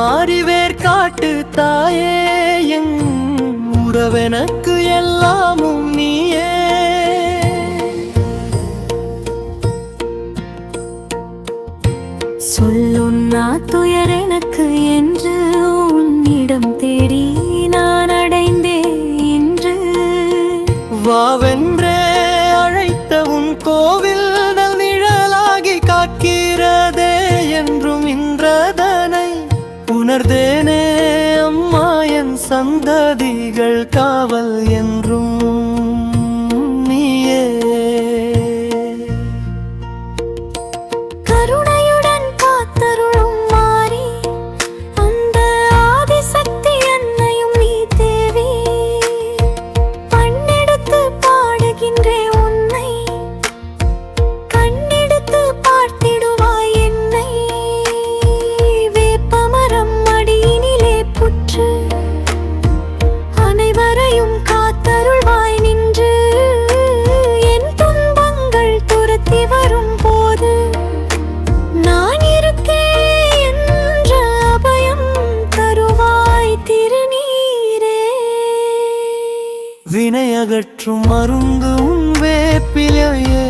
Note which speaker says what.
Speaker 1: மாறிவேர் காட்டு தாயே என் உறவெனக்கு எல்லாமும் நீயே.
Speaker 2: சொல்லுன்னா துயர் எனக்கு என்று உன்னிடம் தேடி நான் அடைந்தேன் இன்று.
Speaker 1: வாவென்றே அழைத்த உன் கோவில் நல் நிழலாகி காக்கிறதே என்றும் இன்றதனை உணர்ந்தேனே அம்மா என் சந்ததிகள் காவல் என்றும் நீயே.
Speaker 2: கருணையுடன் காத்தருளும் மாறி அந்த ஆதிசக்தி என்னையும் நீ தேவி. பண்ணெடுத்து பாடுகின்றே உன்னை கண்ணெடுத்து பார்த்திடுவாய் என்னை. வேப்பமரம் அடியினிலே புற்று அனைவரையும் காத்தருள்வாய் நின்று. என் துன்பங்கள் துரத்தி வரும் போது நான் இருக்கேன் என்ற அபயம் தருவாய் திருநீரே.
Speaker 1: வினையகற்றும் மருந்து உன் வேப்பிலையே